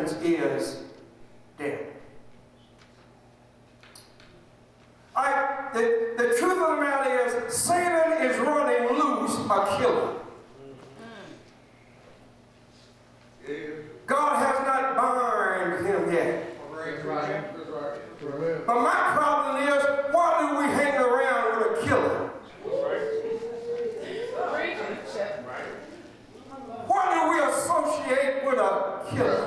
sentence is death. The truth of the matter is, Satan is running loose a killer. God has not burned him yet. But my problem is, why do we hang around with a killer? Why do we associate with a killer?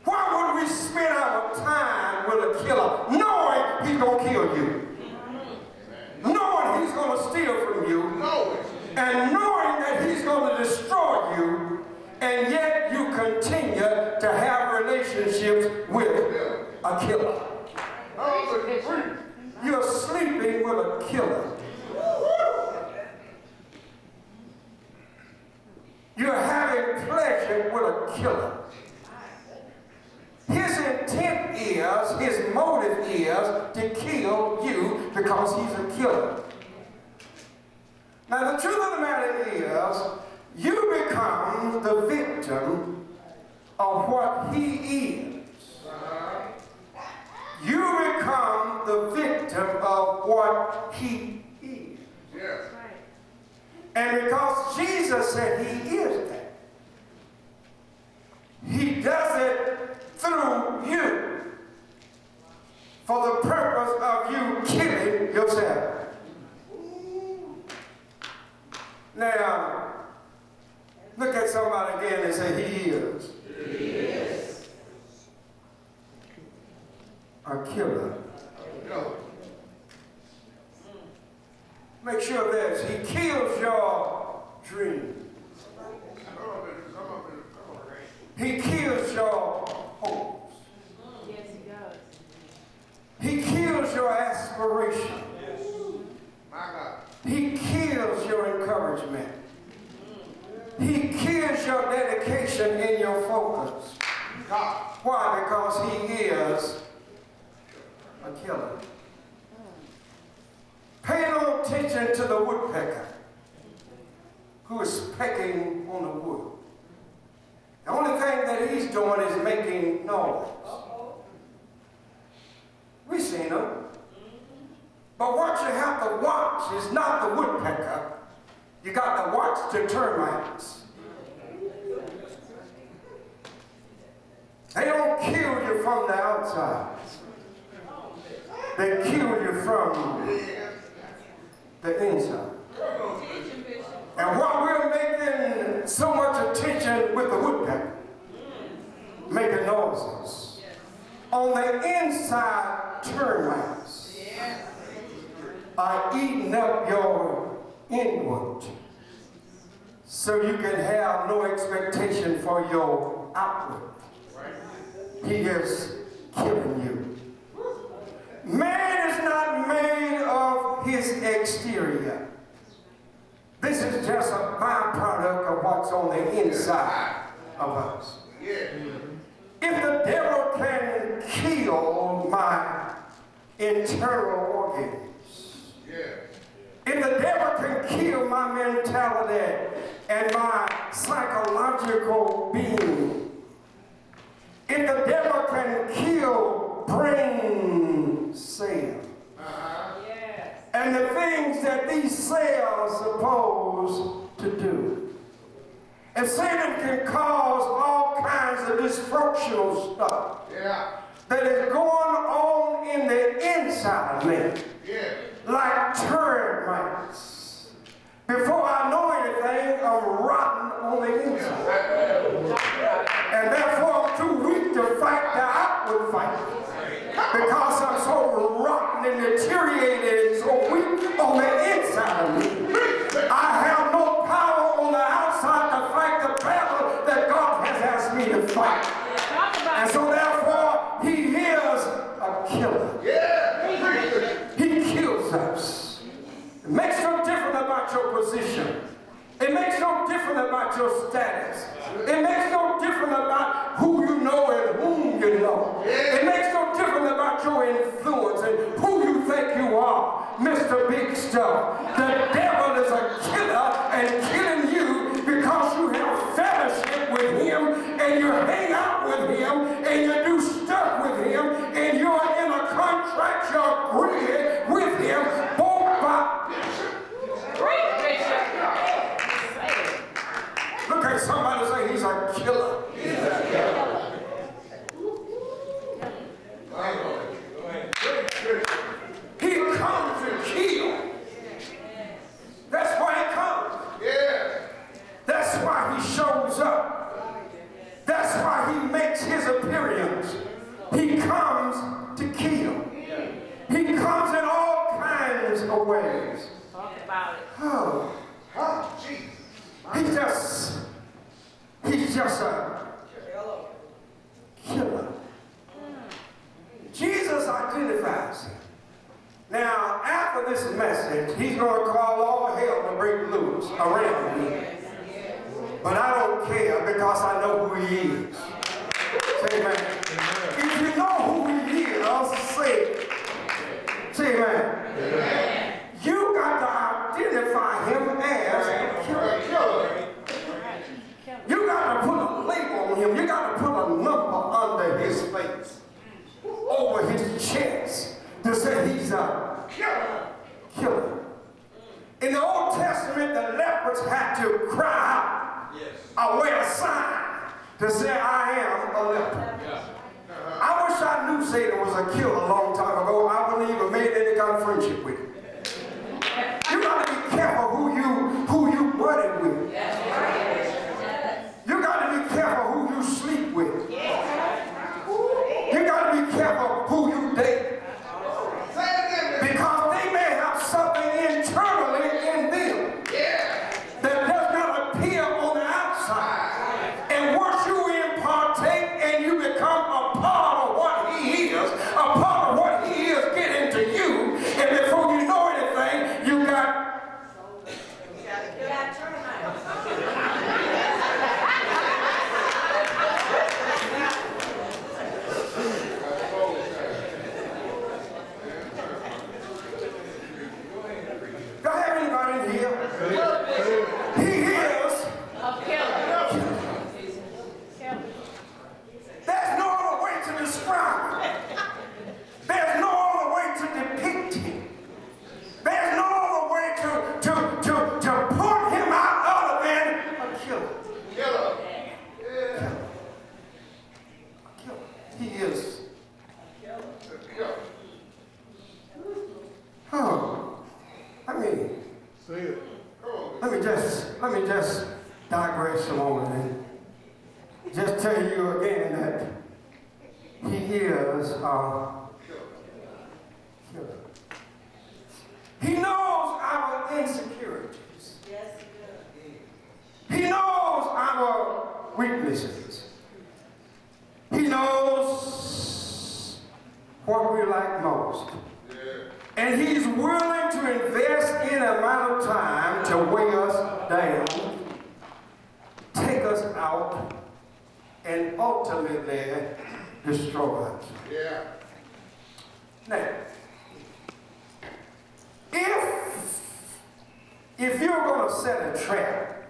Why would we spend our time with a killer, knowing he's going to kill you? Knowing he's going to steal from you, and knowing that he's going to destroy you, and yet you continue to have relationships with a killer. You're sleeping with a killer. You're having pleasure with a killer. His intent is, his motive is to kill you because he's a killer. Now the truth of the matter is, you become the victim of what he is. You become the victim of what he is. Yes. And because Jesus said he is that, he does it through you for the purpose of you killing yourself. Now, look at somebody again and say, he is. He is a killer. Make sure this, he kills your dreams. He kills your hopes. Yes, he does. He kills your aspiration. My God. He kills your encouragement. He kills your dedication and your focus. Why? Because he is a killer. Pay no attention to the woodpecker who is pecking on the wood. The only thing that he's doing is making noise. We've seen him. But what you have to watch is not the woodpecker. You got to watch the termites. They don't kill you from the outside. They kill you from the inside. And while we're making so much attention with the woodpecker, making noises, on the inside, termites are eating up your inward, so you can have no expectation for your outward. He is killing you. Man is not made of his exterior. This is just a byproduct of what's on the inside of us. If the devil can kill my internal organs, if the devil can kill my mentality and my psychological being, if the devil can kill brain cells, and the things that these cells are supposed to do, if Satan can cause all kinds of dysfunctional stuff that is going on in the inside of me, like termites, before I know anything, I'm rotten on the inside. And therefore I'm too weak to fight the outward fight, because I'm so rotten and deteriorated and so weak on the inside of me. I have no power on the outside to fight the battle that God has asked me to fight. And so therefore, he is a killer. He kills us. It makes no difference about your position. It makes no difference about your status. It makes no difference about who you know and whom you know. It makes no difference about your influence and who you think you are, Mr. Big Stuff. The devil is a killer and killing you because you have fellowship with him and you hang out with him and you do stuff with him and you're in a contract, you're agreeing with him, both by. Look at somebody say he's a killer. He's a killer. He comes to kill. That's why he comes. That's why he shows up. That's why he makes his appearance. He comes to kill. He comes in all kinds of ways. Talk about it. Oh, he's just a killer. Jesus identifies him. Now, after this message, he's going to call all hell to break loose around me. But I don't care because I know who he is. Say amen. If you know who he is, say amen. You got to identify him as a killer. You got to put a label on him. You got to put a number under his face, over his chest, to say he's a killer. In the Old Testament, the lepers had to cry out or wear a sign to say, I am a leper. I wish I knew Satan was a killer a long time ago. I wouldn't even made any kind of friendship with him. You got to be careful who you buddy with. You got to be careful who you sleep with. You got to be careful who you date. Because they may have something internally in them that does not appear on the outside. And once you partake and you become a part of what he is, a part of what he is get into you, and before you know anything, you got let me just digress a moment and just tell you again that he is a killer. He knows our insecurities. Yes, he knows our weaknesses. He knows what we like most. And he's willing to invest in an amount of time to weigh us down, take us out, and ultimately destroy us. Now, if you're going to set a trap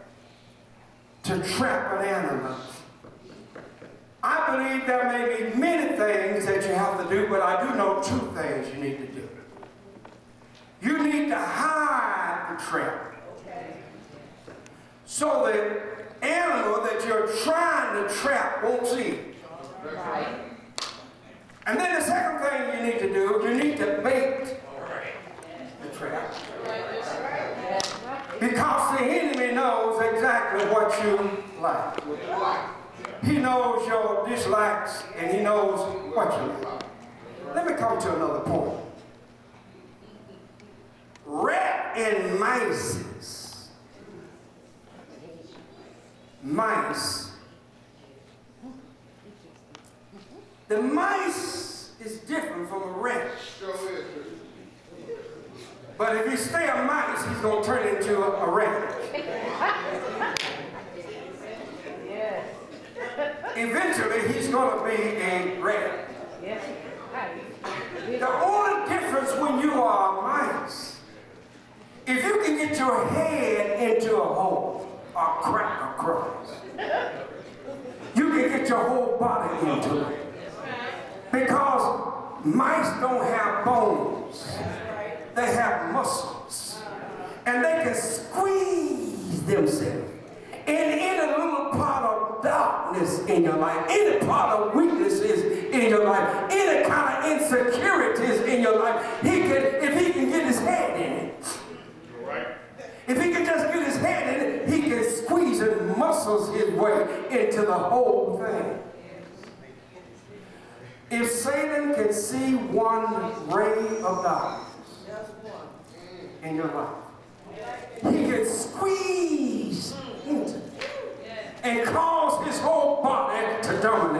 to trap an animal, I believe there may be many things that you have to do, but I do know two things you need to do. You need to hide the trap. So the animal that you're trying to trap won't see it. And then the second thing you need to do, you need to bait the trap. Because the enemy knows exactly what you like. He knows your dislikes and he knows what you like. Let me come to another point. Rat and mice. The mice is different from a rat. But if he stay a mice, he's going to turn into a rat. Eventually, he's going to be a rat. The only difference when you are a mice, if you can get your head into a hole or crack across, you can get your whole body into it. Because mice don't have bones. They have muscles. And they can squeeze themselves in any little part of darkness in your life, any part of weaknesses in your life, any kind of insecurities in your life. If he can get his head in it. If he can just get his head in it, he can squeeze and muscles his way into the whole thing. If Satan can see one ray of darkness in your life, he can squeeze into it and cause his whole body to dominate.